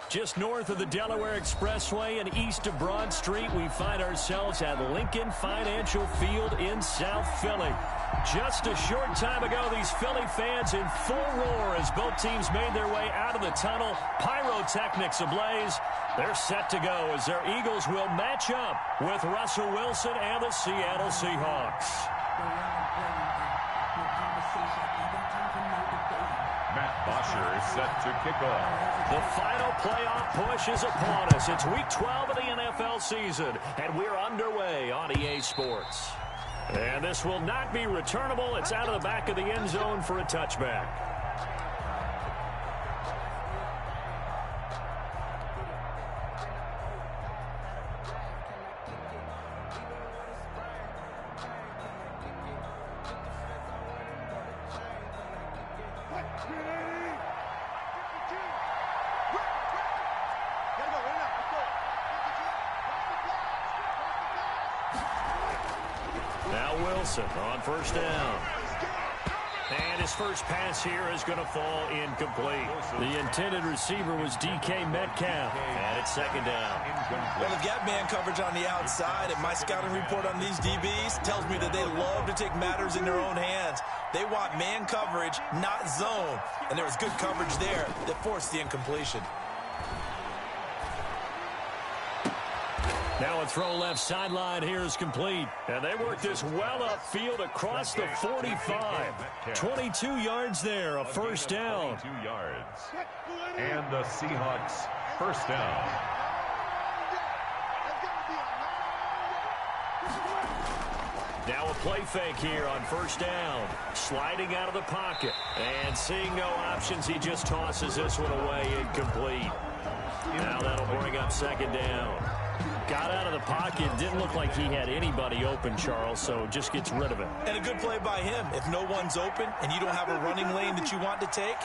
Just north of the Delaware Expressway and east of Broad Street, we find ourselves at Lincoln Financial Field in South Philly. Just a short time ago, these Philly fans in full roar as both teams made their way out of the tunnel. Pyrotechnics ablaze. They're set to go as their Eagles will match up with Russell Wilson and the Seattle Seahawks. Matt Bosher is set to kick off. The final playoff push is upon us. It's Week 12 of the NFL season, and we're underway on EA Sports. And this will not be returnable. It's out of the back of the end zone for a touchback. On first down. And his first pass here is going to fall incomplete. The intended receiver was DK Metcalf. And it's second down. Well, they've got man coverage on the outside, and my scouting report on these DBs tells me that they love to take matters in their own hands. They want man coverage, not zone. And there was good coverage there that forced the incompletion. Now a throw left sideline here is complete. And they work this well upfield across the 45. 22 yards there, a first down. 22 yards. And the Seahawks first down. Now a play fake here on first down. Sliding out of the pocket. And seeing no options, he just tosses this one away incomplete. Now that'll bring up second down. Got out of the pocket. Didn't look like he had anybody open, Charles, so just gets rid of it. And a good play by him. If no one's open and you don't have a running lane that you want to take,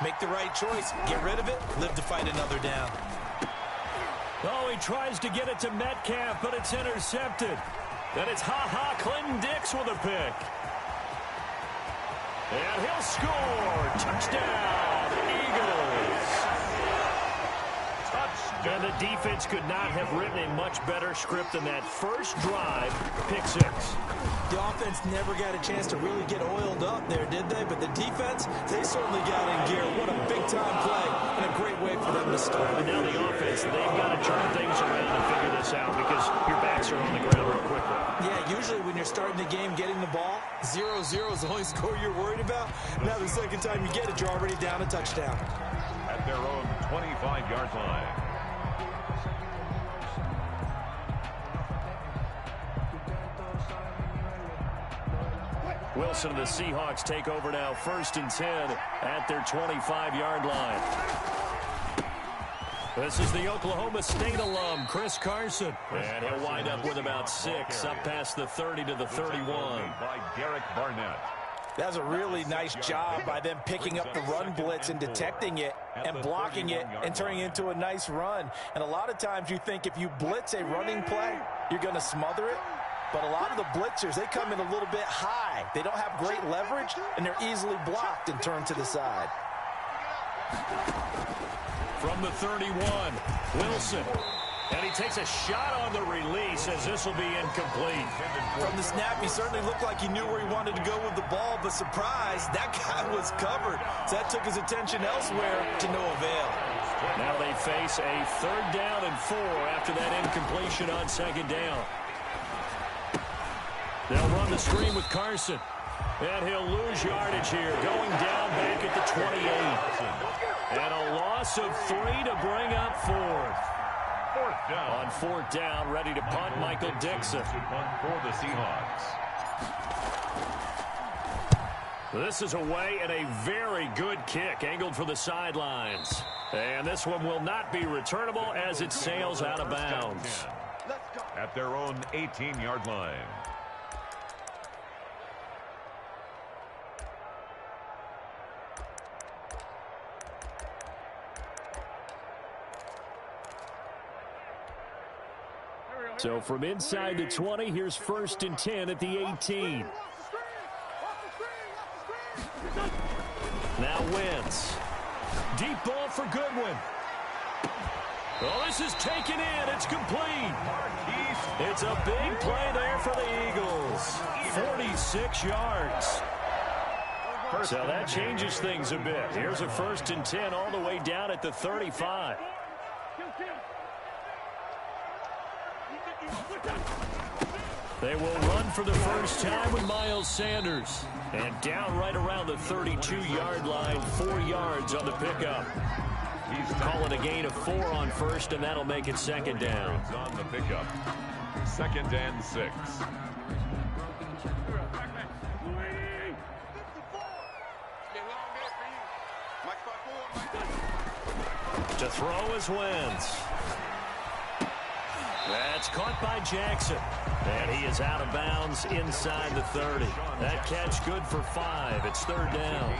make the right choice. Get rid of it. Live to fight another down. Oh, he tries to get it to Metcalf, but it's intercepted. Then it's Clinton Dix with a pick. And he'll score. Touchdown, Eagles. And the defense could not have written a much better script than that first drive, pick six. The offense never got a chance to really get oiled up there, did they? But the defense, they certainly got in gear. What a big-time play and a great way for them to start. But now the offense, they've got to turn things around and figure this out because your backs are on the ground real quickly. Yeah, usually when you're starting the game getting the ball, 0-0 is the only score you're worried about. Now the second time you get it, you're already down a touchdown. At their own 25-yard line. Wilson and the Seahawks take over now, 1st and 10 at their 25-yard line. This is the Oklahoma State alum, Chris Carson. And he'll wind up with about 6, up past the 30 to the 31. By Derek Barnett. That was a really nice job by them picking up the run blitz and detecting it and blocking it and turning it into a nice run. And a lot of times you think if you blitz a running play, you're going to smother it. But a lot of the blitzers, they come in a little bit high. They don't have great leverage, and they're easily blocked and turned to the side. From the 31, Wilson. And he takes a shot on the release as this will be incomplete. From the snap, he certainly looked like he knew where he wanted to go with the ball, but surprise, that guy was covered. So that took his attention elsewhere to no avail. Now they face a 3rd down and 4 after that incompletion on 2nd down. They'll run the screen with Carson. And he'll lose yardage here, going down back at the 28. And a loss of 3 to bring up 4th. 4th down. On 4th down, ready to punt, Michael Dixon. Punt for the Seahawks. This is away and a very good kick, angled for the sidelines. And this one will not be returnable as it sails out of bounds. At their own 18-yard line. So from inside the 20, here's 1st and 10 at the 18. Now Wentz. Deep ball for Goodwin. Oh, this is taken in. It's complete. It's a big play there for the Eagles. 46 yards. So that changes things a bit. Here's a 1st and 10 all the way down at the 35. They will run for the first time with Miles Sanders. And down right around the 32-yard line, 4 yards on the pickup. Call it a gain of 4 on 1st, and that'll make it 2nd down. On the pickup. 2nd and 6. To throw is Wentz. That's caught by Jackson. And he is out of bounds inside the 30. That catch good for 5. It's 3rd down.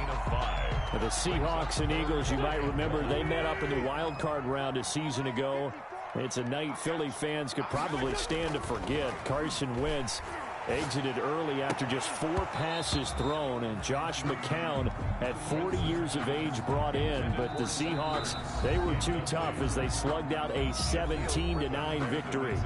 The Seahawks and Eagles, you might remember, they met up in the wild card round a season ago. It's a night Philly fans could probably stand to forget. Carson Wentz exited early after just 4 passes thrown, and Josh McCown at 40 years of age brought in, but the Seahawks, they were too tough as they slugged out a 17-9 victory.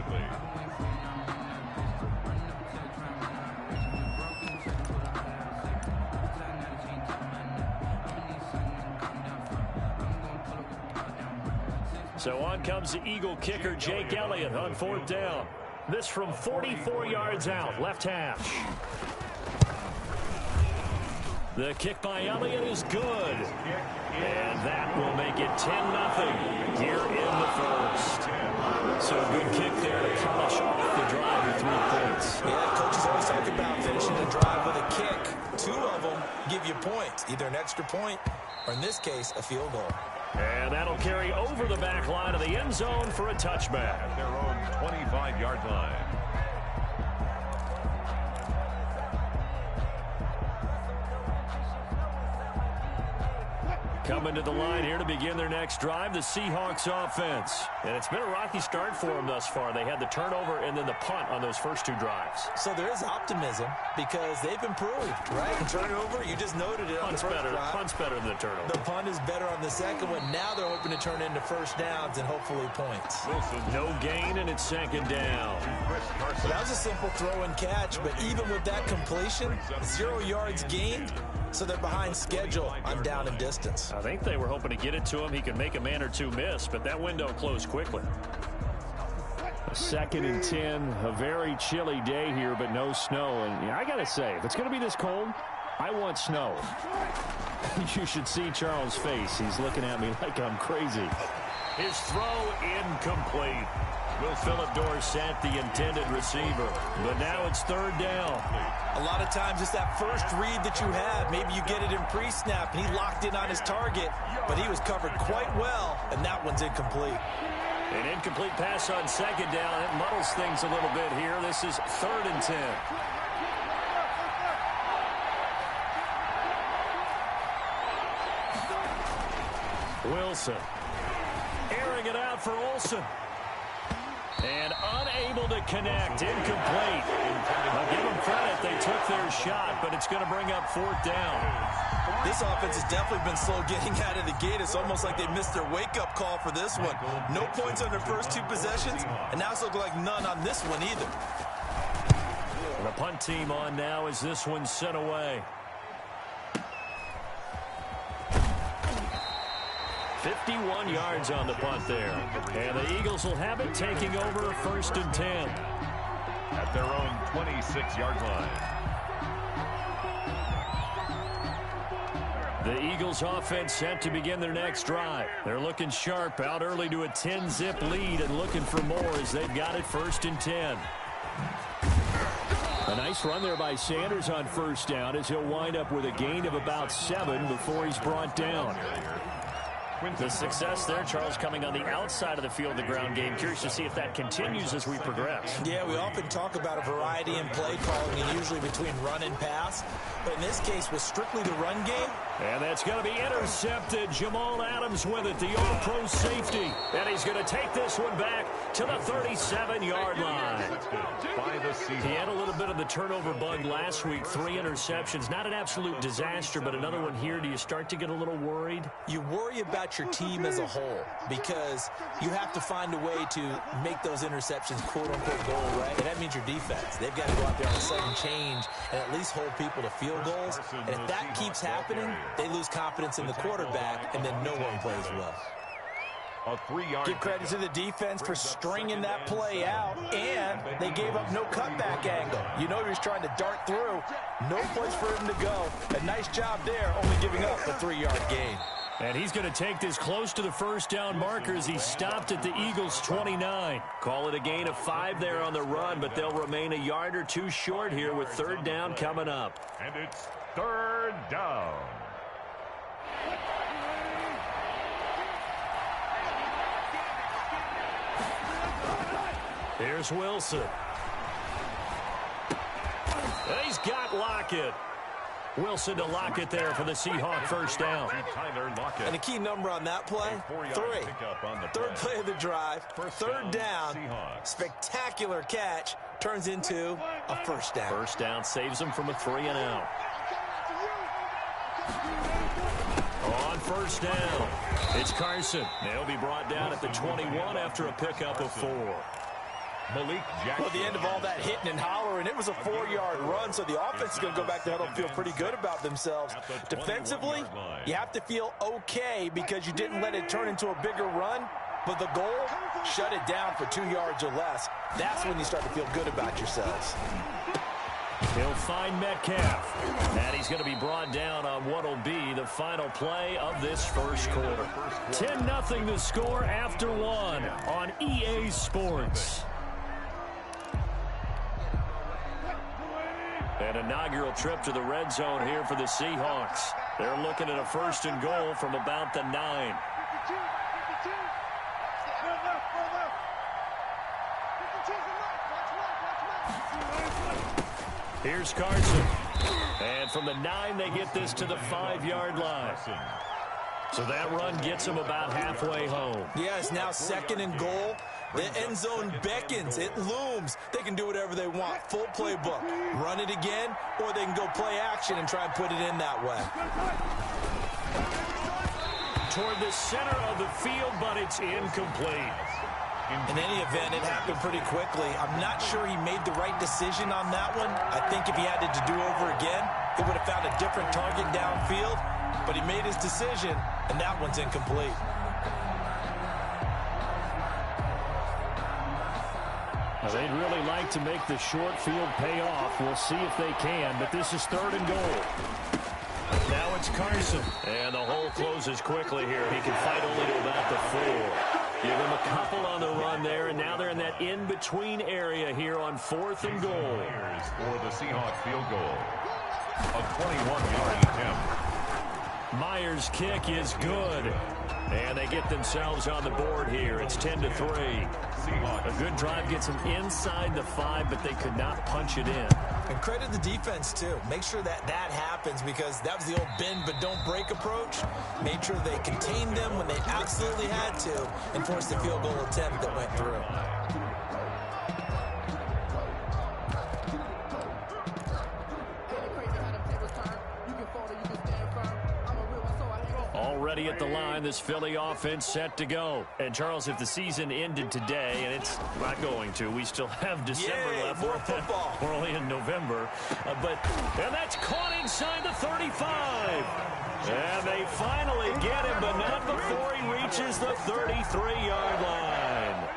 So on comes the Eagle kicker, Jake Elliott, on 4th down. This from 44 yards out, left hash. The kick by Elliott is good. And that will make it 10-0 here in the 1st. So a good kick there to polish off the drive with 3 points. Yeah, coaches always talk about finishing the drive with a kick. 2 of them give you points, either an extra point or, in this case, a field goal. And that'll carry over the back line of the end zone for a touchback. At their own 25-yard line. Coming to the line here to begin their next drive, the Seahawks offense. And it's been a rocky start for them thus far. They had the turnover and then the punt on those first 2 drives. So there is optimism because they've improved, right? The turnover, you just noted it on the first drive. Punt's better than the turnover. The punt is better on the second one. Now they're hoping to turn into first downs and hopefully points. No gain, and it's 2nd down. So that was a simple throw and catch, but even with that completion, 0 yards gained. So they're behind schedule on down and distance. I think they were hoping to get it to him. He could make a man or 2 miss, but that window closed quickly. 2nd and 10, a very chilly day here, but no snow. And yeah, I got to say, if it's going to be this cold, I want snow. You should see Charles' face. He's looking at me like I'm crazy. His throw incomplete. Philip Dorsett, the intended receiver. But now it's 3rd down. A lot of times it's that first read that you have. Maybe you get it in pre-snap, and he locked in on his target, but he was covered quite well, and that one's incomplete. An incomplete pass on 2nd down. It muddles things a little bit here. This is 3rd and 10. Wilson airing it out for Olsen. And unable to connect. Incomplete. I'll give them credit. They took their shot, but it's going to bring up 4th down. This offense has definitely been slow getting out of the gate. It's almost like they missed their wake-up call for this one. No points on their first 2 possessions, and now it's looking like none on this one either. And the punt team on now as this one's sent away. 51 yards on the punt there. And the Eagles will have it, taking over 1st and 10. At their own 26-yard line. The Eagles offense set to begin their next drive. They're looking sharp, out early to a 10-zip lead and looking for more as they've got it 1st and 10. A nice run there by Sanders on 1st down as he'll wind up with a gain of about 7 before he's brought down. The success there, Charles, coming on the outside of the field, the ground game. Curious to see if that continues as we progress. Yeah, we often talk about a variety in play calling and usually between run and pass. But in this case, with strictly the run game, And that's going to be intercepted. Jamal Adams with it, the all-pro safety. And he's going to take this one back to the 37-yard line. He had a little bit of the turnover bug last week, 3 interceptions. Not an absolute disaster, but another one here. Do you start to get a little worried? You worry about your team as a whole because you have to find a way to make those interceptions quote-unquote go away. And that means your defense. They've got to go out there on a sudden change and at least hold people to field goals. And if that keeps happening, they lose confidence in the quarterback, and then no one plays well. Give credit to the defense for stringing that play out, and they gave up no cutback angle. You know he was trying to dart through. No place for him to go. A nice job there, only giving up a 3-yard gain. And he's going to take this close to the first down marker as he stopped at the Eagles' 29. Call it a gain of 5 there on the run, but they'll remain a yard or 2 short here with 3rd down coming up. And it's 3rd down. Here's Wilson. He's got Lockett. Wilson to Lockett there for the Seahawk first down. And a key number on that play, 3. 3rd play of the drive, 3rd down, spectacular catch, turns into a first down. First down saves him from a 3-and-out. On first down, it's Carson. They'll be brought down at the 21 after a pickup of 4. Malik Jackson. Well, at the end of all that hitting and hollering, it was a 4-yard run, so the offense is going to go back to huddle and feel pretty good about themselves. Defensively, you have to feel okay because you didn't let it turn into a bigger run, but the goal, shut it down for 2 yards or less. That's when you start to feel good about yourselves. He'll find Metcalf, and he's going to be brought down on what will be the final play of this first quarter. 10-0 the score after 1 on EA Sports. An inaugural trip to the red zone here for the Seahawks. They're looking at a 1st and goal from about the 9. Here's Carson. And from the 9, they get this to the 5-yard line. So that run gets them about halfway home. Yeah, it's now 2nd and goal. The end zone beckons. It looms. They can do whatever they want. Full playbook. Run it again, or they can go play action and try and put it in that way. Toward the center of the field, but it's incomplete. In any event, it happened pretty quickly. I'm not sure he made the right decision on that one. I think if he had it to do over again, he would have found a different target downfield. But he made his decision, and that one's incomplete. Well, they'd really like to make the short field pay off. We'll see if they can, but this is 3rd and goal. Now it's Carson, and the hole closes quickly here. He can fight only to about the 4. Give him a couple on the run there, and now they're in that in-between area here on 4th and goal. For the Seahawks field goal. A 21-yard attempt. Myers' kick is good. And they get themselves on the board here. It's 10-3. A good drive gets them inside the 5, but they could not punch it in. And credit the defense, too. Make sure that that happens because that was the old bend but don't break approach. Made sure they contained them when they absolutely had to and forced the field goal attempt that went through. Already at the line, this Philly offense set to go. And, Charles, if the season ended today, and it's not going to, we still have December left. More football. We're only in November. And that's caught inside the 35. And they finally get him, but not before he reaches the 33-yard line.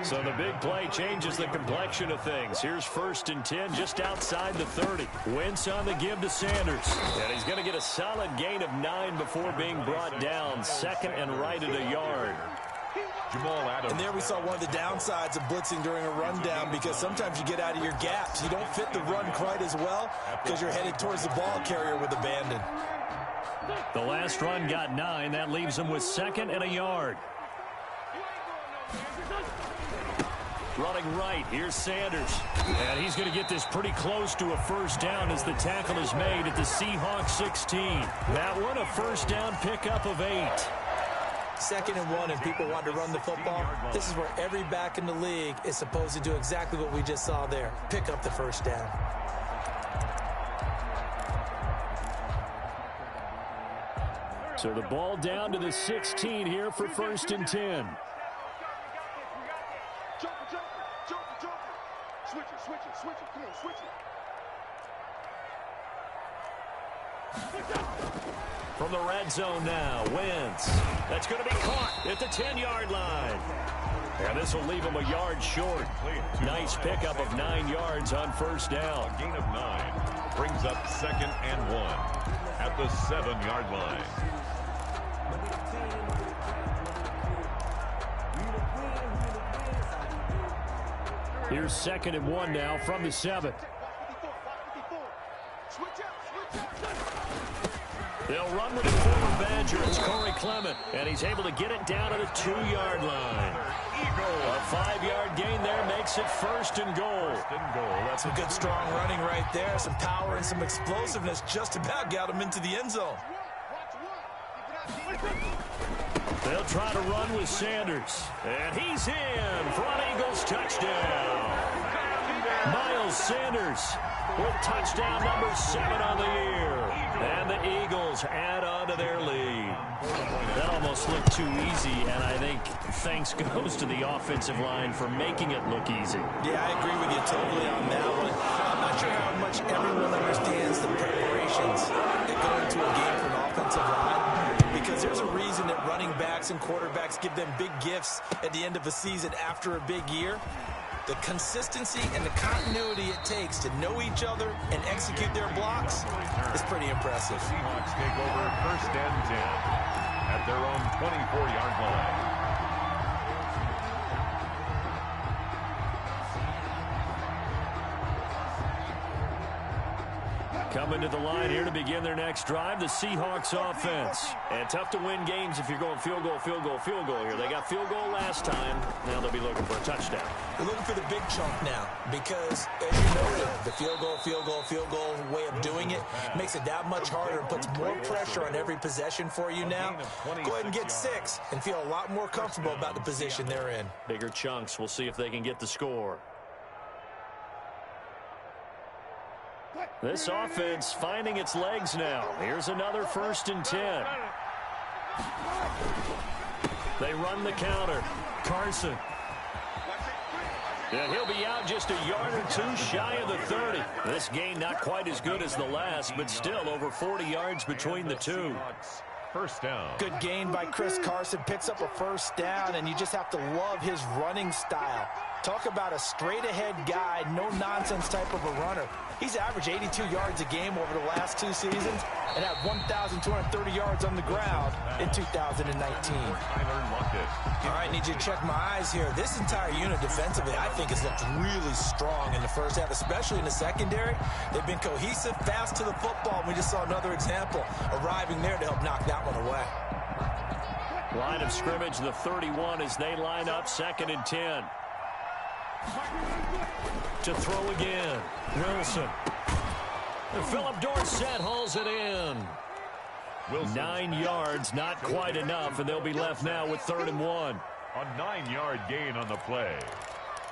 So the big play changes the complexion of things. Here's 1st and 10 just outside the 30. Wentz on the give to Sanders. And he's going to get a solid gain of 9 before being brought down. 2nd and right at a yard. And there we saw one of the downsides of blitzing during a rundown because sometimes you get out of your gaps. You don't fit the run quite as well because you're headed towards the ball carrier with abandon. The last run got 9. That leaves them with 2nd and a yard. Running right, here's Sanders. And he's going to get this pretty close to a first down as the tackle is made at the Seahawks 16. That one a first down pickup of 8. 2nd and 1, and people want to run the football. This is where every back in the league is supposed to do exactly what we just saw there. Pick up the first down. So the ball down to the 16 here for 1st and 10. From the red zone now, Wentz. That's going to be caught at the 10-yard line. And this will leave him a yard short. Nice pickup of 9 yards on first down. A gain of 9 brings up 2nd and 1 at the 7-yard line. Here's 2nd and 1 now from the 7. They'll run with the former Badger. It's Corey Clement, and he's able to get it down to the 2-yard line. A 5-yard gain there makes it 1st and goal. That's some good, strong running right there. Some power and some explosiveness just about got him into the end zone. They'll try to run with Sanders, and he's in for an Eagles touchdown. Miles Sanders with touchdown number 7 on the year. And the Eagles add on to their lead. That almost looked too easy, and I think thanks goes to the offensive line for making it look easy. Yeah, I agree with you totally on that one. I'm not sure how much everyone understands the preparations that go into a game for an offensive line, because there's a reason that running backs and quarterbacks give them big gifts at the end of a season after a big year. The consistency and the continuity it takes to know each other and execute their blocks is pretty impressive. Seahawks take over 1st and 10 at their own 24-yard line. Coming to the line here to begin their next drive, the Seahawks offense. And tough to win games if you're going field goal, field goal, field goal here. They got field goal last time. Now they'll be looking for a touchdown. They're looking for the big chunk now because, as you noted, the field goal way of doing it makes it that much harder and puts more pressure on every possession for you now. Go ahead and get 6 and feel a lot more comfortable about the position they're in. Bigger chunks. We'll see if they can get the score. This offense finding its legs now. Here's another 1st and 10. They run the counter. Carson. And he'll be out just a yard or 2 shy of the 30. This gain not quite as good as the last, but still over 40 yards between the two. First down. Good gain by Chris Carson. Picks up a first down, and you just have to love his running style. Talk about a straight-ahead guy, no-nonsense type of a runner. He's averaged 82 yards a game over the last 2 seasons and had 1,230 yards on the ground in 2019. All right, need you to check my eyes here. This entire unit defensively, I think, has looked really strong in the first half, especially in the secondary. They've been cohesive, fast to the football. We just saw another example arriving there to help knock that one away. Line of scrimmage, the 31 as they line up 2nd and 10. To throw again. Wilson. And Philip Dorsett hauls it in. Wilson. 9 yards, not quite enough, and they'll be left now with 3rd and 1. A 9-yard gain on the play.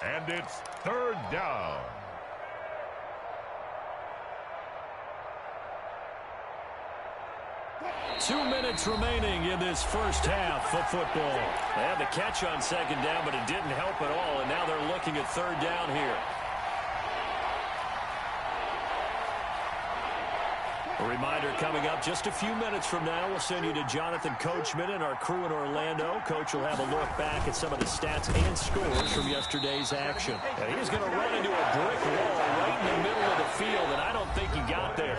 And it's 3rd down. Two minutes remaining in this first half of football. They had the catch on 2nd down, but it didn't help at all, and now they're looking at 3rd down here. A reminder coming up just a few minutes from now. We'll send you to Jonathan Coachman and our crew in Orlando. Coach will have a look back at some of the stats and scores from yesterday's action. And he's going to run into a brick wall right in the middle of the field, and I don't think he got there.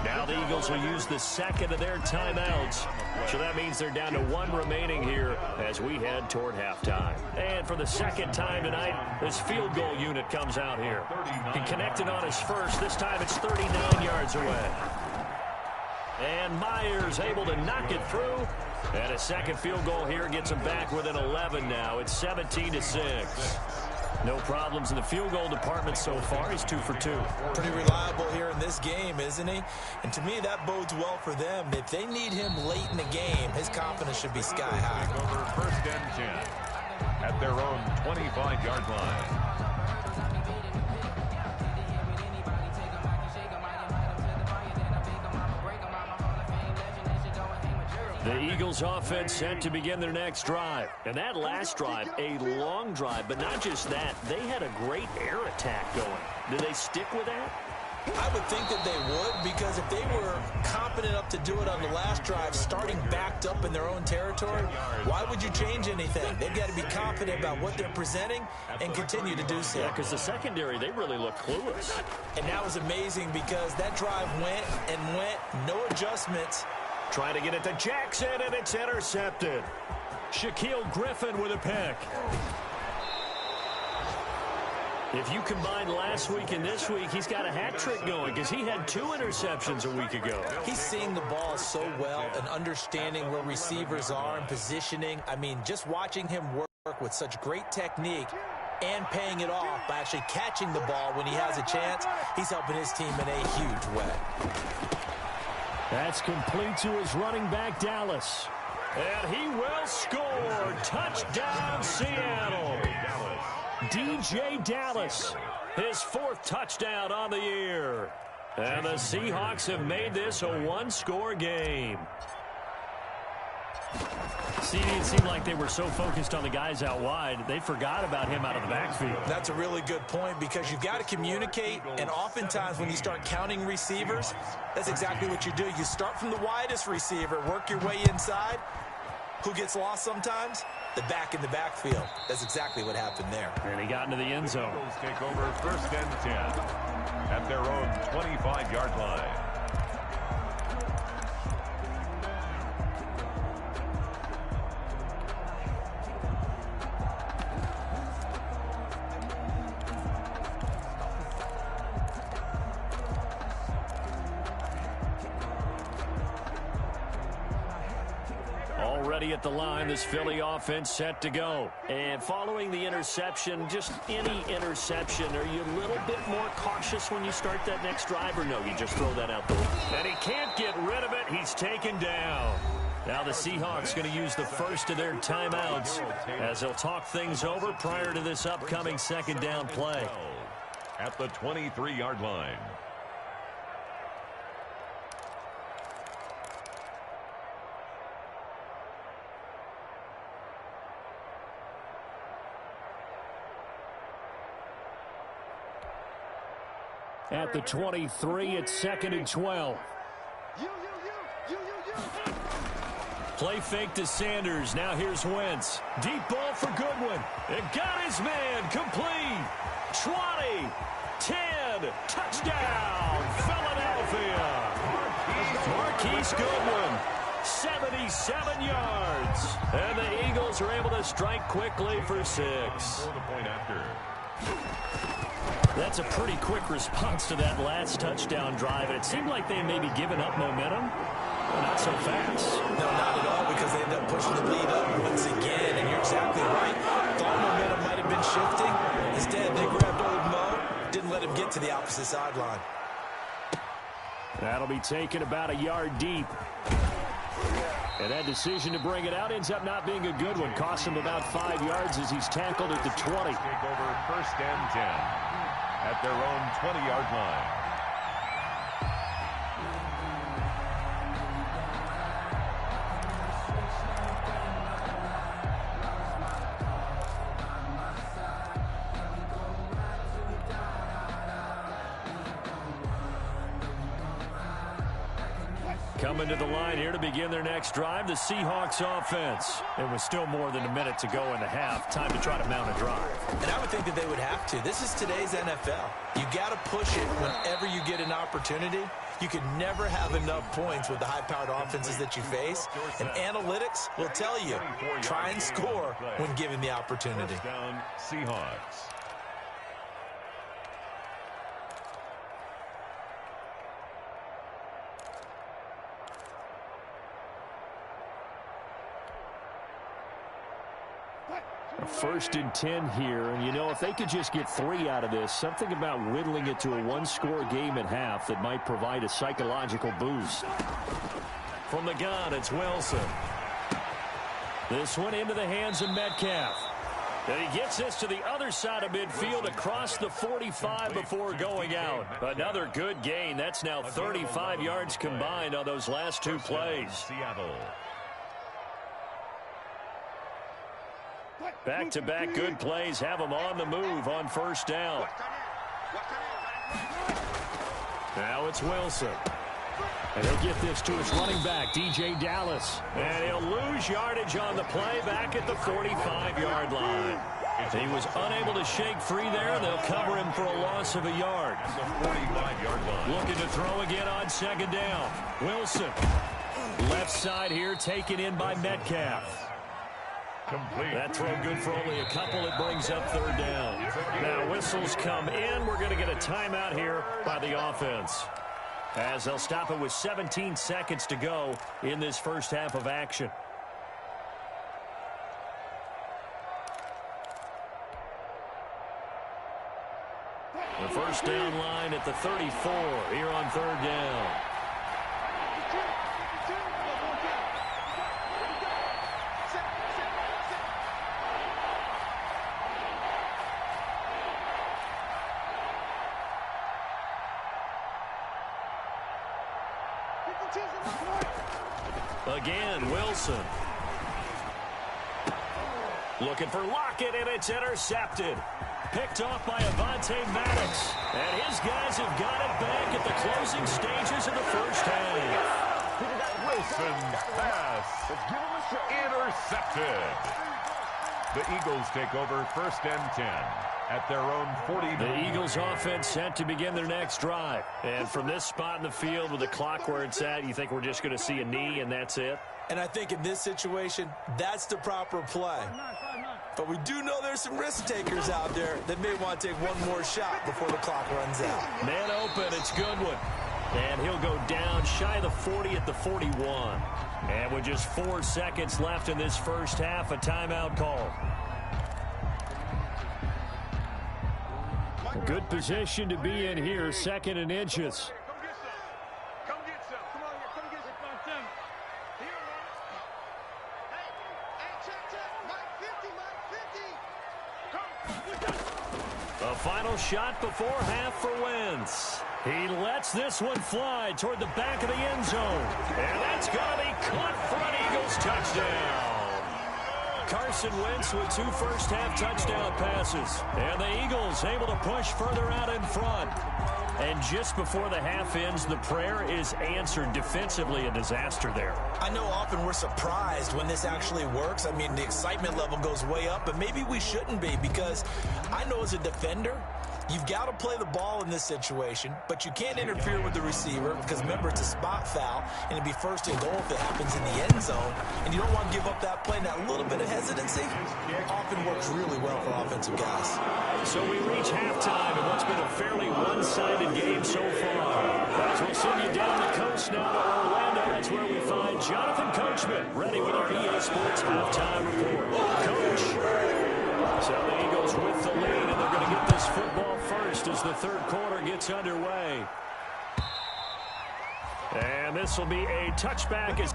Now the Eagles will use the 2nd of their timeouts. So that means they're down to 1 remaining here as we head toward halftime. And for the 2nd time tonight, this field goal unit comes out here. He connected on his first. This time it's 39 yards away. And Myers able to knock it through. And a 2nd field goal here gets them back within 11 now. It's 17-6. No problems in the field goal department so far. He's 2 for 2. Pretty reliable here in this game, isn't he? And to me, that bodes well for them. If they need him late in the game, his confidence should be sky high. Over first and 10 at their own 25-yard line. The Eagles offense set to begin their next drive. And that last drive, a long drive, but not just that. They had a great air attack going. Do they stick with that? I would think that they would, because if they were confident enough to do it on the last drive, starting backed up in their own territory, why would you change anything? They've got to be confident about what they're presenting and continue to do so. Yeah, because the secondary, they really look clueless. And that was amazing because that drive went and went, no adjustments. Trying to get it to Jackson, and it's intercepted. Shaquille Griffin with a pick. If you combine last week and this week, he's got a hat trick going because he had 2 interceptions a week ago. He's seeing the ball so well and understanding where receivers are and positioning. I mean, just watching him work with such great technique and paying it off by actually catching the ball when he has a chance, he's helping his team in a huge way. That's complete to his running back, Dallas. And he will score. Touchdown, Seattle. DJ Dallas, his 4th touchdown on the year. And the Seahawks have made this a 1-score game. See, it seemed like they were so focused on the guys out wide, they forgot about him out of the backfield. That's a really good point because you've got to communicate, and oftentimes when you start counting receivers, that's exactly what you do. You start from the widest receiver, work your way inside. Who gets lost sometimes? The back in the backfield. That's exactly what happened there. And he got into the end zone. Eagles take over first and 10 at their own 25-yard line. Already at the line, this Philly offense set to go. And following the interception, just any interception, are you a little bit more cautious when you start that next drive, or no, you just throw that out the way? And he can't get rid of it. He's taken down. Now the Seahawks going to use the first of their timeouts as they'll talk things over prior to this upcoming second down play. At the 23-yard line. At the 23, it's 2nd and 12. Play fake to Sanders. Now here's Wentz. Deep ball for Goodwin. It got his man. Complete. 20. 10. Touchdown. Philadelphia. Marquise Goodwin. 77 yards. And the Eagles are able to strike quickly for 6. For the point after. That's a pretty quick response to that last touchdown drive. And it seemed like they may be giving up momentum. Well, not so fast. No, not at all, because they end up pushing the lead up once again. And you're exactly right. Thought momentum might have been shifting. Instead, they grabbed old Mo. Didn't let him get to the opposite sideline. That'll be taken about a yard deep. And that decision to bring it out ends up not being a good one. Cost him about 5 yards as he's tackled at the 20. Take over first and 10 at their own 20-yard line. Coming to the line here to begin their next drive, the Seahawks offense. It was still more than a minute to go in the half. Time to try to mount a drive. And I would think that they would have to. This is today's NFL. You got to push it whenever you get an opportunity. You can never have enough points with the high-powered offenses that you face. And analytics will tell you, try and score when given the opportunity. Down Seahawks. First and 10 here, and you know, if they could just get 3 out of this, something about whittling it to a one-score game at half that might provide a psychological boost. From the gun, it's Wilson. This one into the hands of Metcalf. And he gets this to the other side of midfield across the 45 before going out. Another good gain. That's now 35 yards combined on those last 2 plays. Seattle. Back-to-back good plays have them on the move on first down. Now it's Wilson. And he'll get this to his running back, DJ Dallas. And he'll lose yardage on the play back at the 45-yard line. He was unable to shake free there, and they'll cover him for a loss of a yard. At the 45-yard line. Looking to throw again on second down. Wilson. Left side here taken in by Metcalf. Complete. That throw good for only a couple. It brings up third down. Now whistles come in. We're going to get a timeout here by the offense, as they'll stop it with 17 seconds to go in this first half of action. The first down line at the 34 here on third down. Again, Wilson. Looking for Lockett, and it's intercepted. Picked off by Avonte Maddox. And his guys have got it back at the closing stages of the first half. Wilson pass intercepted. The Eagles take over first and 10 at their own 40. The Eagles offense set to begin their next drive. And from this spot in the field with the clock where it's at, you think we're just going to see a knee and that's it? And I think in this situation, that's the proper play. But we do know there's some risk takers out there that may want to take one more shot before the clock runs out. Man open, it's Goodwin. And he'll go down shy of the 40 at the 41. And with just 4 seconds left in this first half, a timeout call. Good position to be in here, second and inches. A final shot before half for Wentz. He lets this one fly toward the back of the end zone. And that's going to be caught for an Eagles touchdown. Carson Wentz with 2 first-half touchdown passes. And the Eagles able to push further out in front. And just before the half ends, the prayer is answered. Defensively, a disaster there. I know often we're surprised when this actually works. I mean, the excitement level goes way up, but maybe we shouldn't be, because I know as a defender, you've got to play the ball in this situation, but you can't interfere with the receiver because, remember, it's a spot foul, and it'd be first and goal if it happens in the end zone, and you don't want to give up that play. And that little bit of hesitancy often works really well for offensive guys. So we reach halftime in what's been a fairly one-sided game so far. As we'll send you down the coast now to Orlando, that's where we find Jonathan Coachman, ready with our EA Sports halftime report. Coach. So the Eagles with the lead, and they're going to get this football first as the third quarter gets underway. And this will be a touchback as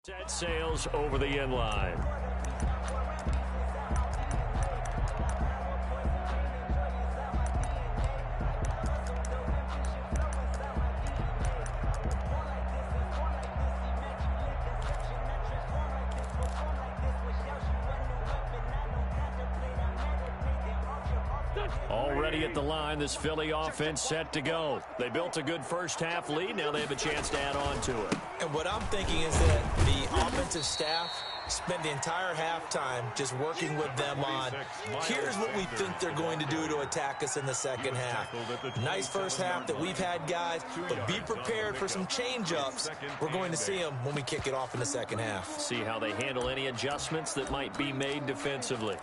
set sails over the end line. Already at the line, this Philly offense set to go. They built a good first-half lead. Now they have a chance to add on to it. And what I'm thinking is that the offensive staff spent the entire halftime just working with them on, here's what we think they're going to do to attack us in the second half. Nice first half that we've had, guys, but be prepared for some change-ups. We're going to see them when we kick it off in the second half. See how they handle any adjustments that might be made defensively.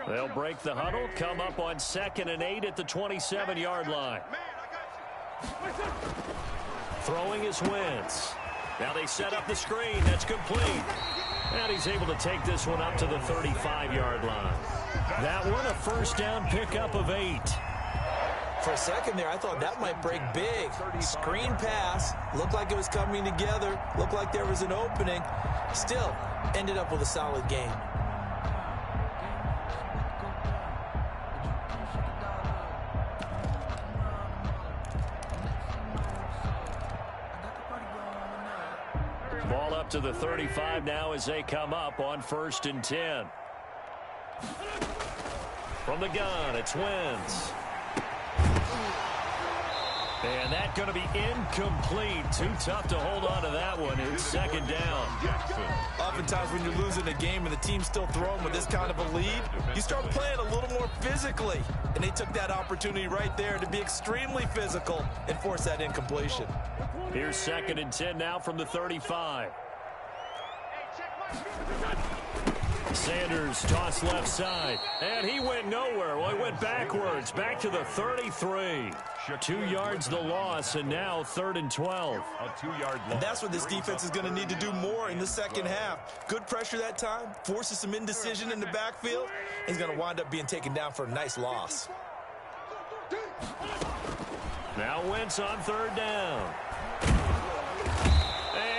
They'll break the huddle, come up on 2nd and 8 at the 27-yard line. Throwing is Wentz. Now they set up the screen. That's complete. And he's able to take this one up to the 35-yard line. That one a first down pickup of 8. For a second there, I thought that might break big. Screen pass. Looked like it was coming together. Looked like there was an opening. Still, ended up with a solid game. Ball up to the 35 now as they come up on 1st and 10. From the gun, it's Wentz. And that's going to be incomplete. Too tough to hold on to that one. It's 2nd down. Oftentimes when you're losing a game and the team's still throwing with this kind of a lead, you start playing a little more physically. And they took that opportunity right there to be extremely physical and force that incompletion. Here's 2nd and 10 now from the 35. Sanders tossed left side, and he went nowhere. Well, he went backwards, back to the 33. 2 yards the loss, and now 3rd and 12. A 2-yard loss. And that's what this defense is going to need to do more in the second half. Good pressure that time, forces some indecision in the backfield. He's going to wind up being taken down for a nice loss. Now Wentz on 3rd down.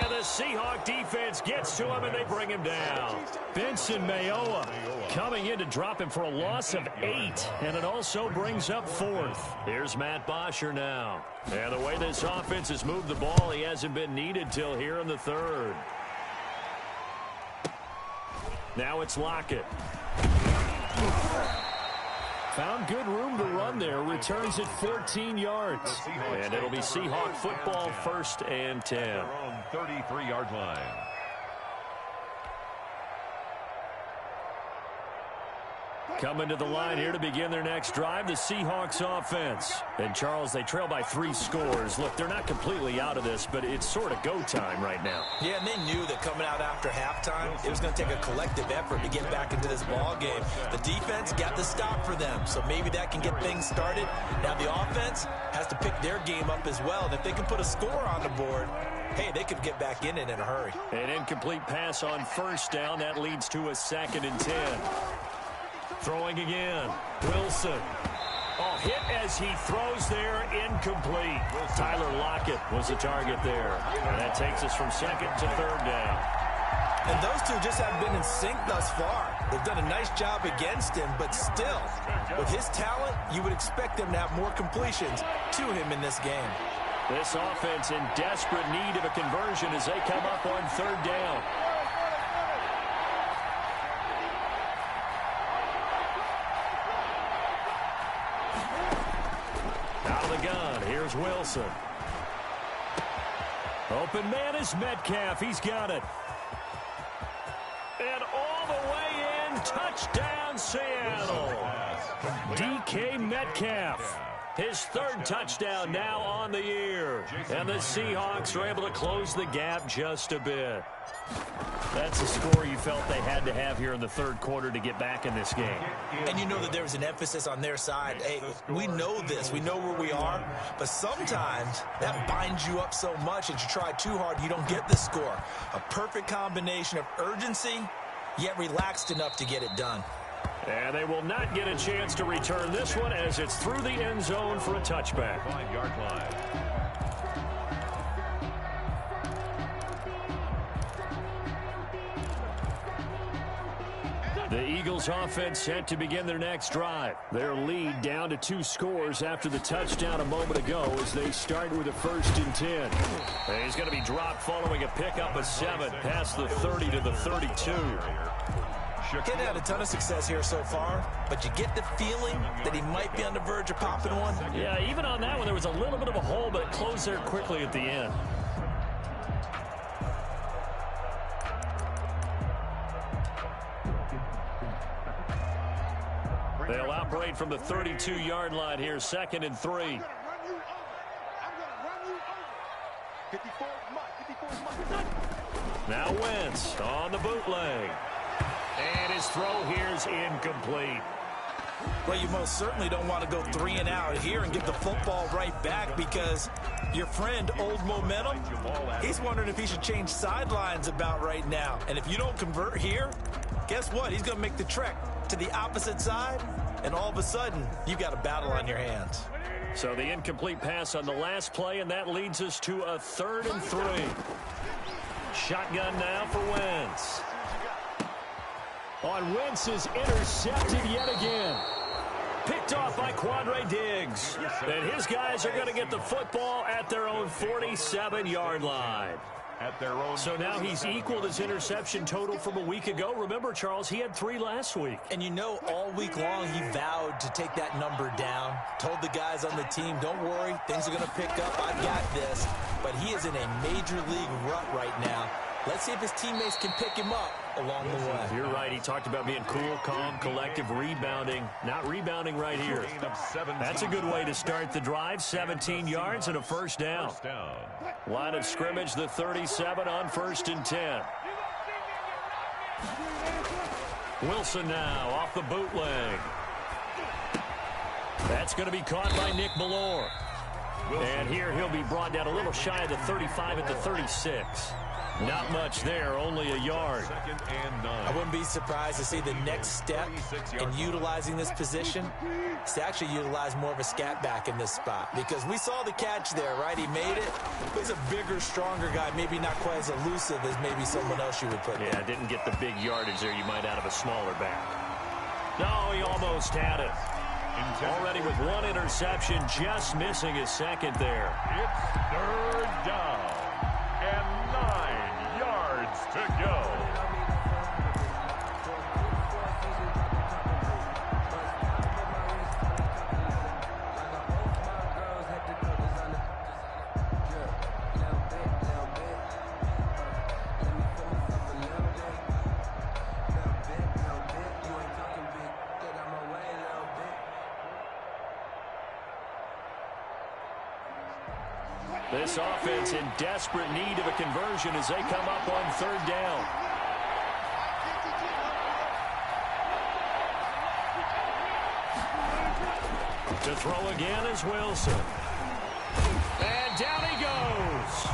And the Seahawk defense gets to him, and they bring him down. Benson Mayowa coming in to drop him for a loss of 8, and it also brings up 4th. Here's Matt Bosher now. And the way this offense has moved the ball, he hasn't been needed till here in the 3rd. Now it's Lockett. Found good room to run there. Returns at 14 yards. And it'll be Seahawk football, 1st and 10. Their own 33-yard line. Coming to the line here to begin their next drive, the Seahawks offense. And, Charles, they trail by 3 scores. Look, they're not completely out of this, but it's sort of go time right now. Yeah, and they knew that coming out after halftime, it was going to take a collective effort to get back into this ball game. The defense got the stop for them, so maybe that can get things started. Now the offense has to pick their game up as well, and if they can put a score on the board, hey, they could get back in it in a hurry. An incomplete pass on 1st down. That leads to a 2nd and 10. Throwing again. Wilson. Oh, hit as he throws there. Incomplete. Tyler Lockett was the target there. And that takes us from 2nd to 3rd down. And those two just haven't been in sync thus far. They've done a nice job against him, but still, with his talent, you would expect them to have more completions to him in this game. This offense in desperate need of a conversion as they come up on 3rd down. Gun. Here's Wilson. Open man is Metcalf. He's got it. And all the way in. Touchdown, Seattle. DK Metcalf. His 3rd touchdown now on the year. And the Seahawks are able to close the gap just a bit. That's a score you felt they had to have here in the 3rd quarter to get back in this game. And you know that there was an emphasis on their side. Hey, we know this. We know where we are. But sometimes that binds you up so much that you try too hard, you don't get the score. A perfect combination of urgency, yet relaxed enough to get it done. And they will not get a chance to return this one as it's through the end zone for a touchback. 5-yard line. The Eagles offense set to begin their next drive. Their lead down to 2 scores after the touchdown a moment ago as they start with a 1st and 10. And he's going to be dropped following a pickup of 7 past the 30 to the 32. Ken had a ton of success here so far, but you get the feeling that he might be on the verge of popping one. Yeah, even on that one, there was a little bit of a hole, but it closed there quickly at the end. They'll operate from the 32-yard line here, 2nd and 3. Now Wentz on the bootleg. And his throw here is incomplete. Well, you most certainly don't want to go 3 and out here and give the football right back, because your friend, Old Momentum, he's wondering if he should change sidelines about right now. And if you don't convert here, guess what? He's going to make the trek to the opposite side, and all of a sudden, you've got a battle on your hands. So the incomplete pass on the last play, and that leads us to a 3rd and 3. Shotgun now for Wentz. On Wentz is intercepted yet again. Picked off by Quandre Diggs. And his guys are going to get the football at their own 47-yard line. So now he's equaled his interception total from a week ago. Remember, Charles, he had 3 last week. And you know, all week long he vowed to take that number down. Told the guys on the team, don't worry, things are going to pick up. I've got this. But he is in a major league rut right now. Let's see if his teammates can pick him up along the way. You're right. He talked about being cool, calm, collective, rebounding. Not rebounding right here. That's a good way to start the drive. 17 yards and a first down. Line of scrimmage, the 37 on 1st and 10. Wilson now off the bootleg. That's going to be caught by Nick Ballore. And here he'll be brought down a little shy of the 35 at the 36. Not much there, only a yard. I wouldn't be surprised to see the next step in utilizing this position is to actually utilize more of a scat back in this spot, because we saw the catch there, right? He made it. He's a bigger, stronger guy, maybe not quite as elusive as maybe someone else you would put there. Yeah, didn't get the big yardage there you might out of a smaller back. No, he almost had it. Already with 1 interception, just missing his 2nd there. It's 3rd down and 9 yards to go. This offense in desperate need of a conversion as they come up on 3rd down. To throw again is Wilson. And down he goes.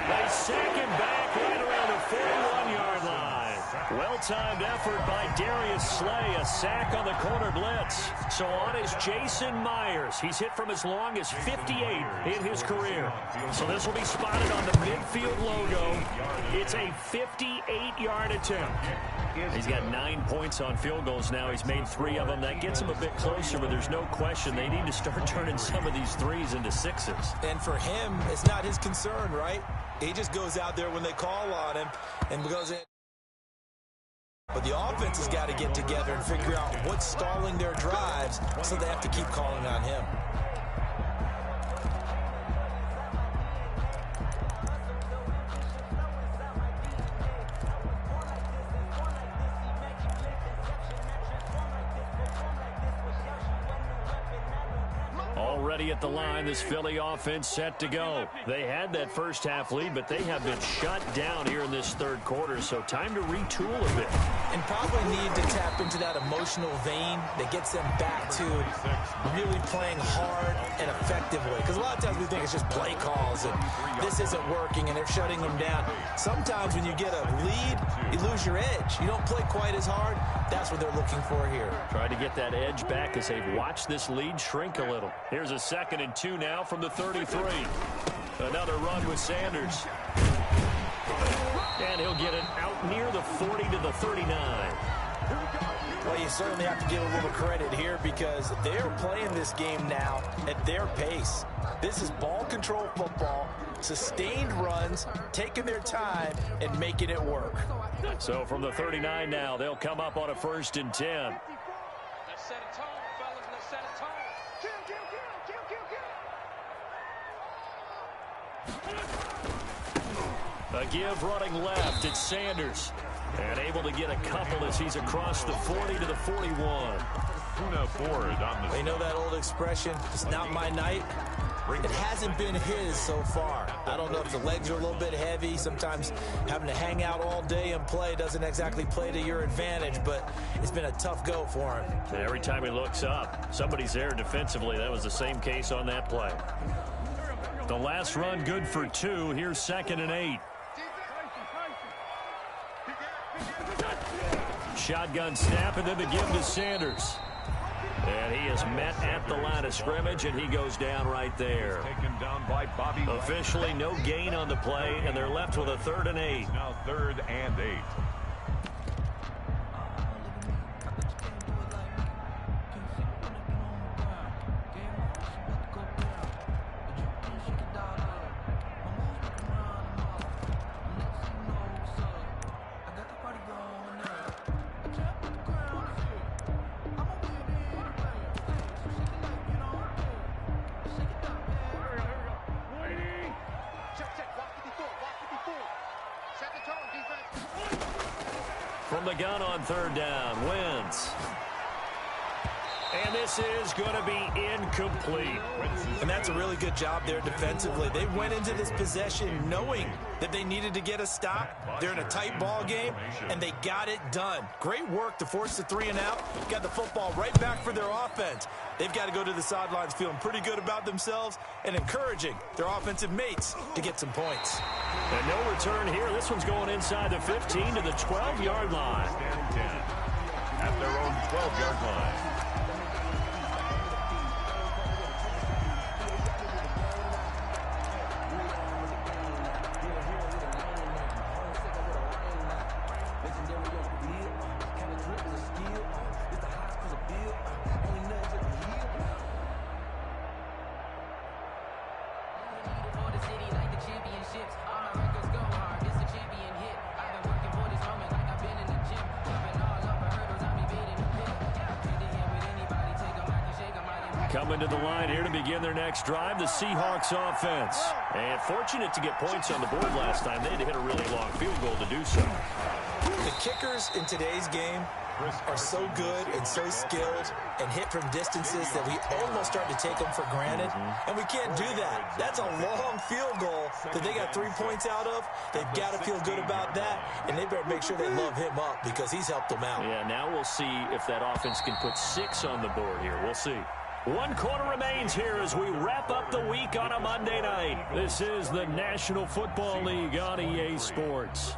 They sack him back right around the 41-yard line. Well-timed effort by Darius Slay. A sack on the corner blitz. So on is Jason Myers. He's hit from as long as 58 in his career. So this will be spotted on the midfield logo. It's a 58-yard attempt. He's got 9 points on field goals now. He's made 3 of them. That gets him a bit closer, but there's no question they need to start turning some of these 3s into 6s. And for him, it's not his concern, right? He just goes out there when they call on him and goes in. But the offense has got to get together and figure out what's stalling their drives, so they have to keep calling on him. Already at the line, this Philly offense set to go. They had that first half lead, but they have been shut down here in this 3rd quarter, so time to retool a bit. And probably need to tap into that emotional vein that gets them back to really playing hard and effectively. Because a lot of times we think it's just play calls and this isn't working and they're shutting them down. Sometimes when you get a lead, you lose your edge. You don't play quite as hard. That's what they're looking for here. Try to get that edge back as they've watched this lead shrink a little. Here's a 2nd and 2 now from the 33. Another run with Sanders. And he'll get it out near the 40 to the 39. Well, you certainly have to give a little credit here because they're playing this game now at their pace. This is ball control football, sustained runs, taking their time, and making it work. So from the 39 now, they'll come up on a 1st and 10. Let's set a tone, fellas. Let's set a tone. A give running left. It's Sanders. And able to get a couple as he's across the 40 to the 41. Tuna Ford on the... You know that old expression, it's not my night? It hasn't been his so far. I don't know if the legs are a little bit heavy. Sometimes having to hang out all day and play doesn't exactly play to your advantage, but it's been a tough go for him. And every time he looks up, somebody's there defensively. That was the same case on that play. The last run good for 2. Here's 2nd and 8. Shotgun snap, and then the give to Sanders. And he is met at the line of scrimmage, and he goes down right there. Taken down by Bobby. Officially no gain on the play, and they're left with a 3rd and 8. Now 3rd and 8. From the gun on 3rd down, wins. And this is going to be incomplete. And that's a really good job there defensively. They went into this possession knowing that they needed to get a stop. They're in a tight ball game, and they got it done. Great work to force the 3 and out. Got the football right back for their offense. They've got to go to the sidelines feeling pretty good about themselves and encouraging their offensive mates to get some points. And no return here. This one's going inside the 15 to the 12-yard line. Stand 10 at their own 12-yard line. Coming to the line here to begin their next drive, the Seahawks offense. And fortunate to get points on the board last time. They had to hit a really long field goal to do so. The kickers in today's game are so good and so skilled and hit from distances that we almost start to take them for granted. And we can't do that. That's a long field goal that they got 3 points out of. They've got to feel good about that, and they better make sure they love him up because he's helped them out. Yeah, now we'll see if that offense can put 6 on the board here. We'll see. 1 quarter remains here as we wrap up the week on a Monday night. This is the National Football League on EA Sports.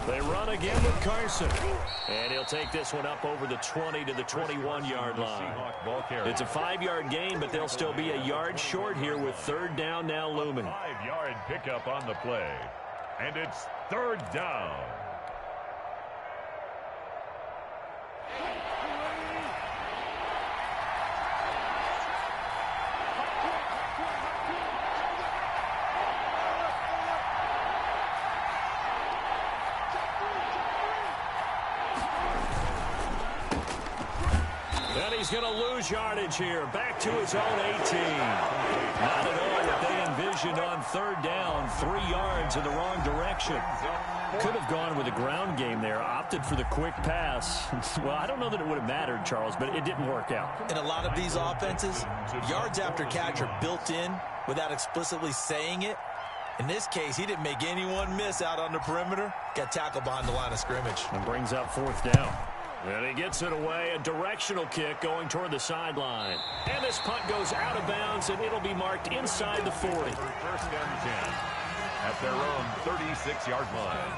They run again with Carson. And he'll take this one up over the 20 to the 21-yard line. It's a 5-yard gain, but they'll still be a yard short here with 3rd down now looming. 5-yard pickup on the play. And it's 3rd down. He's going to lose yardage here. Back to his own 18. Not at all what they envisioned on 3rd down. 3 yards in the wrong direction. Could have gone with a ground game there. Opted for the quick pass. Well, I don't know that it would have mattered, Charles, but it didn't work out. In a lot of these offenses, yards after catch are built in without explicitly saying it. In this case, he didn't make anyone miss out on the perimeter. Got tackled behind the line of scrimmage. And brings up 4th down. And he gets it away, a directional kick going toward the sideline. And this punt goes out of bounds, and it'll be marked inside the 40. 1st and 10 at their own 36-yard line.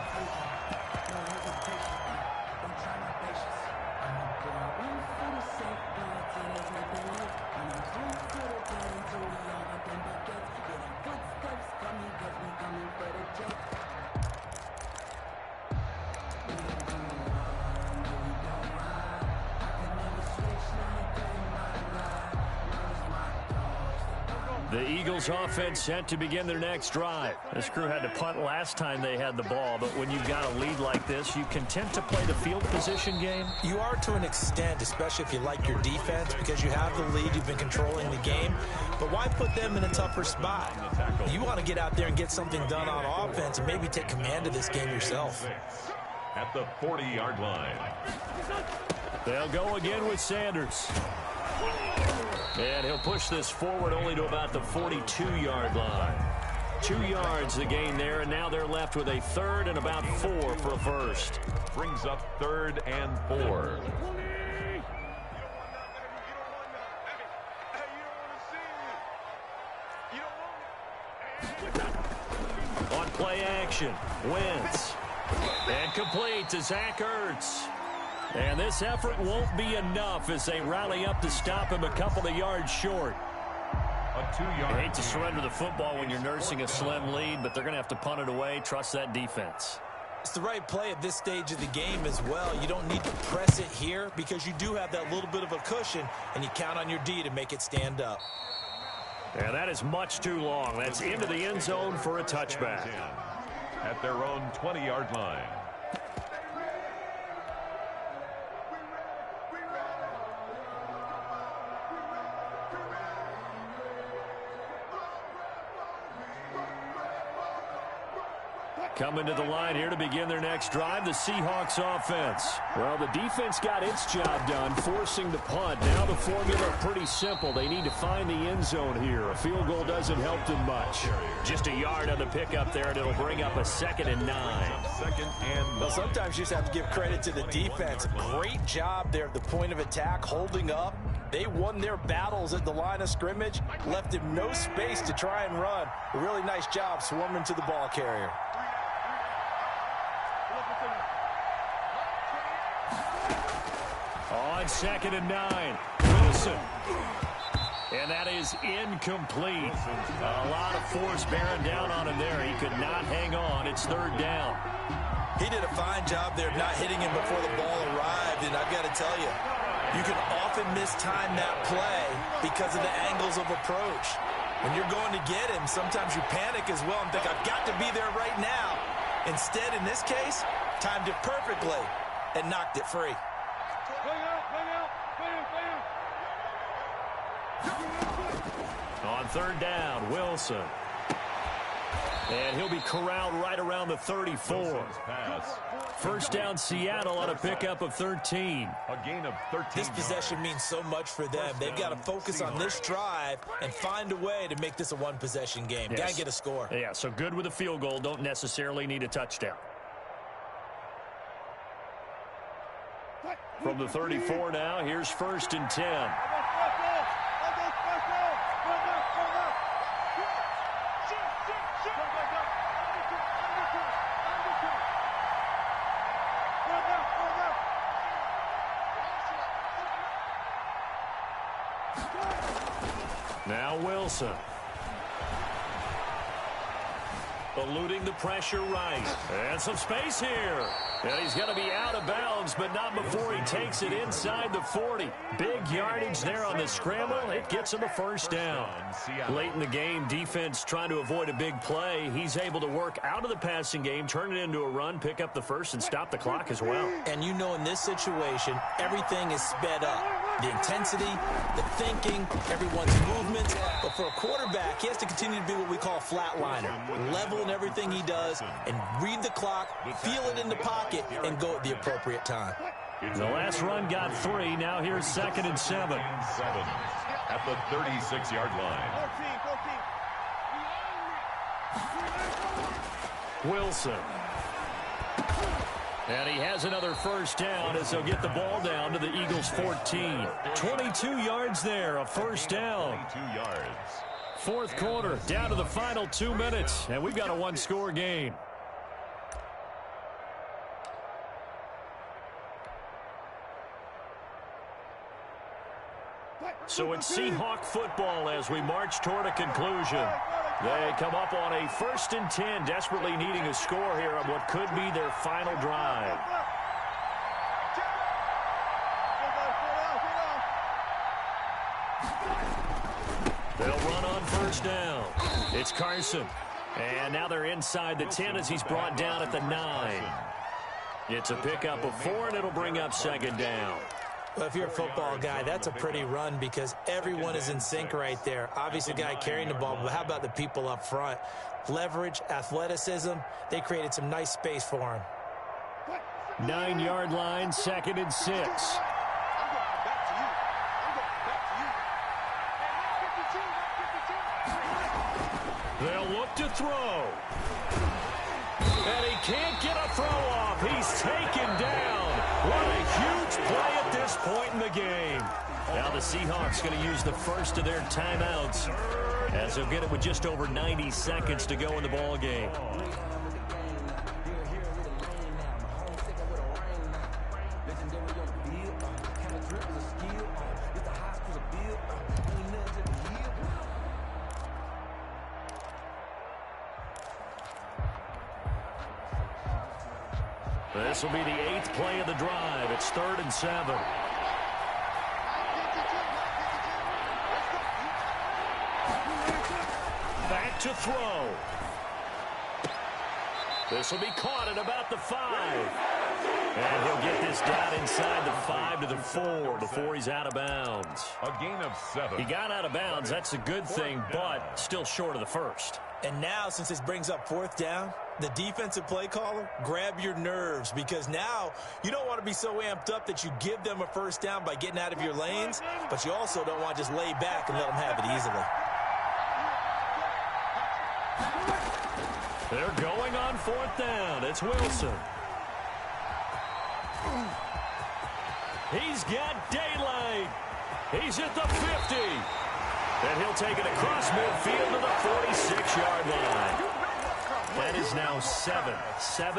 The Eagles offense set to begin their next drive. This crew had to punt last time they had the ball, but when you've got a lead like this, you content to play the field position game? You are to an extent, especially if you like your defense, because you have the lead, you've been controlling the game. But why put them in a tougher spot? You want to get out there and get something done on offense and maybe take command of this game yourself. At the 40-yard line. They'll go again with Sanders. And he'll push this forward only to about the 42-yard line. 2 yards the gain there, and now they're left with a third and about 4 for a first. Brings up 3rd and 4. On play action, Wentz. And complete to Zach Ertz. And this effort won't be enough as they rally up to stop him a couple of yards short. A 2-yard. I hate to surrender the football when you're nursing a slim lead, but they're going to have to punt it away. Trust that defense. It's the right play at this stage of the game as well. You don't need to press it here because you do have that little bit of a cushion, and you count on your D to make it stand up. And that is much too long. That's into the end zone for a touchback. At their own 20-yard line. Coming to the line here to begin their next drive, the Seahawks offense. Well, the defense got its job done, forcing the punt. Now the formula pretty simple. They need to find the end zone here. A field goal doesn't help them much. Just a yard on the pickup there, and it'll bring up a 2nd and 9. Well, sometimes you just have to give credit to the defense. Great job there at the point of attack, holding up. They won their battles at the line of scrimmage, left him no space to try and run. A really nice job swarming to the ball carrier. On 2nd and 9, Wilson. And that is incomplete. A lot of force bearing down on him there. He could not hang on. It's 3rd down. He did a fine job there of not hitting him before the ball arrived, and I've got to tell you, you can often mistime that play because of the angles of approach. When you're going to get him, sometimes you panic as well and think, I've got to be there right now. Instead, in this case, timed it perfectly and knocked it free. On 3rd down, Wilson. And he'll be corralled right around the 34. First down, Seattle on a pickup of 13. A gain of 13. This possession means so much for them. They've got to focus on this drive and find a way to make this a one-possession game. Yes. Got to get a score. Yeah, so good with a field goal. Don't necessarily need a touchdown. From the 34 now, here's 1st and 10. Now Wilson. Eluding the pressure right. And some space here. And he's going to be out of bounds, but not before he takes it inside the 40. Big yardage there on the scramble. It gets him a 1st down. Late in the game, defense trying to avoid a big play. He's able to work out of the passing game, turn it into a run, pick up the 1st, and stop the clock as well. And you know in this situation, everything is sped up. The intensity, the thinking, everyone's movements. But for a quarterback, he has to continue to be what we call a flatliner. Level in everything he does and read the clock, feel it in the pocket, and go at the appropriate time. The last run got 3. Now here's 2nd and 7. At the 36-yard line. Wilson. And he has another 1st down as they'll get the ball down to the Eagles' 14. 22 yards there, a 1st down. 22 yards. 4th quarter, down to the final 2 minutes, and we've got a one-score game. So it's Seahawk football as we march toward a conclusion. They come up on a 1st and 10, desperately needing a score here on what could be their final drive. They'll run on first down. It's Carson. And now they're inside the 10 as he's brought down at the 9. It's a pickup of 4, and it'll bring up second down. Well, if you're a football guy, that's a pretty run because everyone is in sync right there. Obviously, the guy carrying the ball, but how about the people up front? Leverage, athleticism, they created some nice space for him. 9-yard line, 2nd and 6. They'll look to throw. And he can't get a throw off. He's taken down. What a huge play at this point in the game. Now the Seahawks going to use the first of their timeouts as they'll get it with just over 90 seconds to go in the ball game. This will be the 8th play of the drive. It's 3rd and 7. Back to throw. This will be caught at about the 5. And he'll get this down inside the 5 to the 4 before he's out of bounds. A gain of 7. He got out of bounds. That's a good thing, but still short of the first. And now, since this brings up 4th down, the defensive play caller, grab your nerves because now you don't want to be so amped up that you give them a first down by getting out of your lanes, but you also don't want to just lay back and let them have it easily. They're going on 4th down. It's Wilson. He's got daylight. He's at the 50. And he'll take it across midfield to the 46-yard line. That is now 7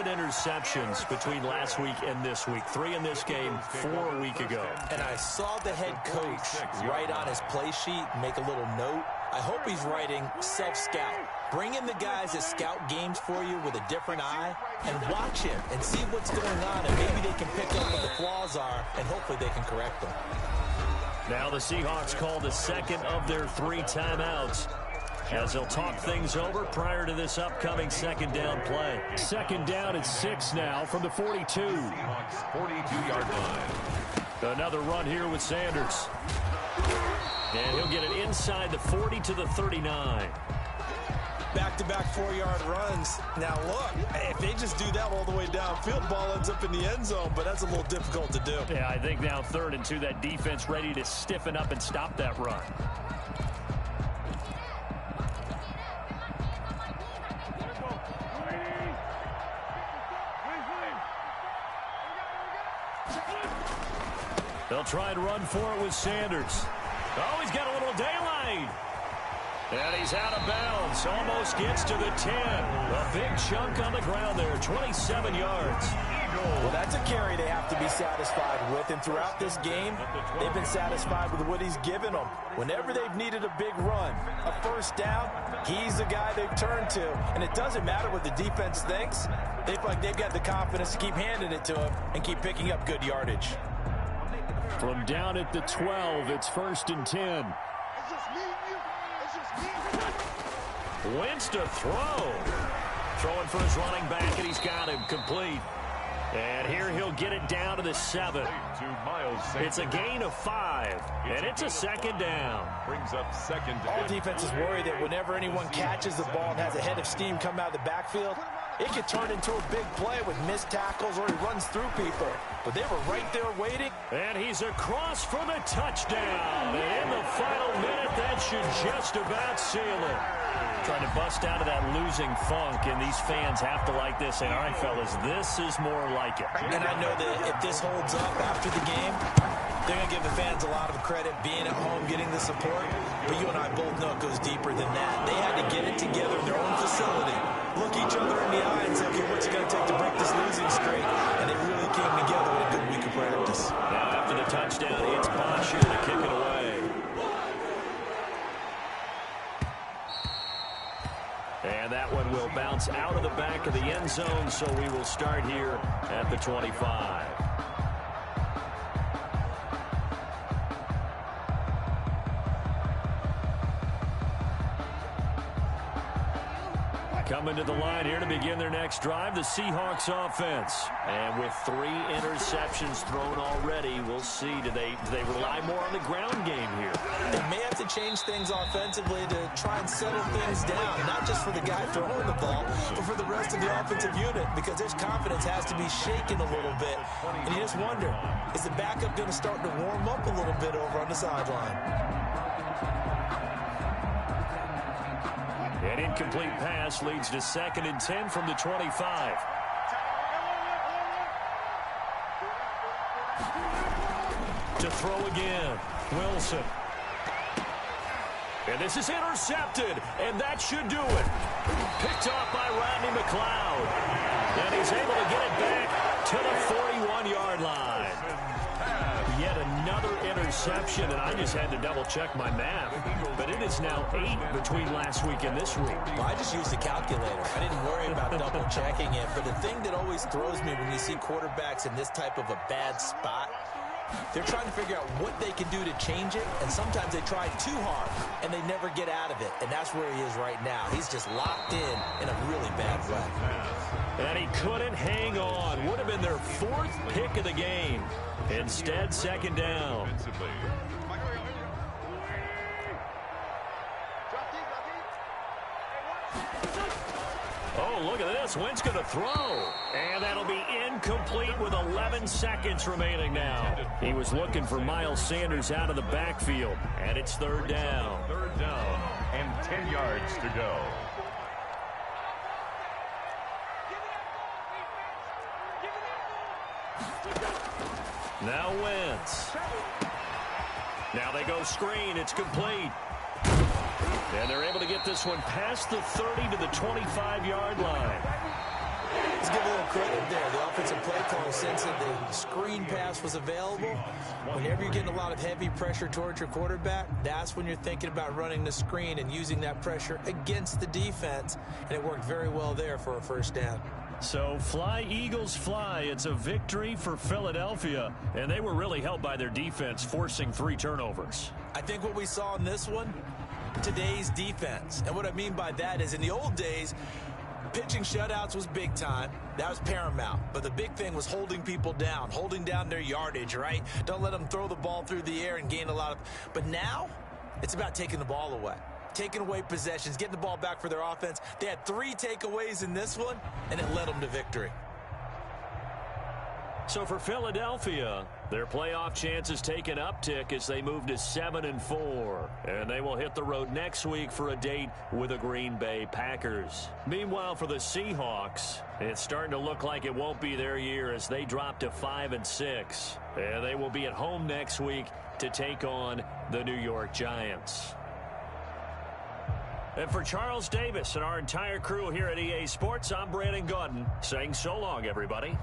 interceptions between last week and this week. 3 in this game, 4 a week ago. And I saw the head coach write on his play sheet, make a little note. I hope he's writing self-scout. Bring in the guys that scout games for you with a different eye and watch him and see what's going on, and maybe they can pick up what the flaws are, and hopefully they can correct them. Now the Seahawks call the second of their 3 timeouts as they'll talk things over prior to this upcoming second down play. Second down at 6 now from the 42. Seahawks 42-yard line. Another run here with Sanders. And he'll get it inside the 40 to the 39. Back-to-back 4-yard runs. Now, look, if they just do that all the way downfield, ball ends up in the end zone, but that's a little difficult to do. Yeah, I think now 3rd and 2, that defense ready to stiffen up and stop that run. They'll try and run for it with Sanders. Oh, he's got a little daylight. And he's out of bounds. Almost gets to the 10. A big chunk on the ground there, 27 yards. Well, that's a carry they have to be satisfied with. And throughout this game, they've been satisfied with what he's given them. Whenever they've needed a big run, a first down, he's the guy they've turned to. And it doesn't matter what the defense thinks. They feel like they've got the confidence to keep handing it to him and keep picking up good yardage. From down at the 12, it's 1st and 10. Wentz to throw. Throwing for his running back, and he's got him complete. And here he'll get it down to the 7. It's a gain of 5, and it's a second down. Brings up second down. All defenses worry that whenever anyone catches the ball and has a head of steam come out of the backfield, it could turn into a big play with missed tackles or he runs through people. But they were right there waiting. And he's across for the touchdown. And in the final minute, that should just about seal it. Trying to bust out of that losing funk, and these fans have to like this. And all right, fellas, this is more like it. And I know that if this holds up after the game, they're going to give the fans a lot of credit being at home, getting the support. But you and I both know it goes deeper than that. They had to get it together in their own facility, look each other in the eye and say, okay, what's it going to take to break this losing streak? And they really came together with a good week of practice. Now after the touchdown, it's Bosch here to kick it away. And that one will bounce out of the back of the end zone, so we will start here at the 25. Coming to the line here to begin their next drive, the Seahawks offense. And with 3 interceptions thrown already, we'll see. Do they rely more on the ground game here? They may have to change things offensively to try and settle things down, not just for the guy throwing the ball, but for the rest of the offensive unit, because his confidence has to be shaken a little bit. And you just wonder, is the backup going to start to warm up a little bit over on the sideline? An incomplete pass leads to 2nd and 10 from the 25. To throw again, Wilson. And this is intercepted, and that should do it. Picked off by Rodney McLeod. And he's able to get it back to the 41-yard line. Yet another interception, and I just had to double-check my math. But it is now 8 between last week and this week. Well, I just used the calculator. I didn't worry about double-checking it. But the thing that always throws me when you see quarterbacks in this type of a bad spot, they're trying to figure out what they can do to change it, and sometimes they try too hard, and they never get out of it. And that's where he is right now. He's just locked in a really bad way. And he couldn't hang on. Would have been their 4th pick of the game. Instead, 2nd down. Oh, look at this. Wentz going to throw. And that'll be incomplete with 11 seconds remaining now. He was looking for Miles Sanders out of the backfield. And it's 3rd down. 3rd down and 10 yards to go. Now Wentz. Now they go screen. It's complete. And they're able to get this one past the 30 to the 25-yard line. Let's give a little credit there. The offensive play call, since that the screen pass was available. Whenever you're getting a lot of heavy pressure towards your quarterback, that's when you're thinking about running the screen and using that pressure against the defense. And it worked very well there for a 1st down. So fly, Eagles, fly. It's a victory for Philadelphia. And they were really helped by their defense, forcing 3 turnovers. I think what we saw in this one, today's defense. And what I mean by that is in the old days, pitching shutouts was big time. That was paramount. But the big thing was holding people down, holding down their yardage, right? Don't let them throw the ball through the air and gain a lot of... But now, it's about taking the ball away. Taking away possessions, getting the ball back for their offense. They had 3 takeaways in this one, and it led them to victory. So for Philadelphia, their playoff chances take an uptick as they move to 7-4. And they will hit the road next week for a date with the Green Bay Packers. Meanwhile, for the Seahawks, it's starting to look like it won't be their year as they drop to 5-6. And they will be at home next week to take on the New York Giants. And for Charles Davis and our entire crew here at EA Sports, I'm Brandon Gaudin saying so long, everybody.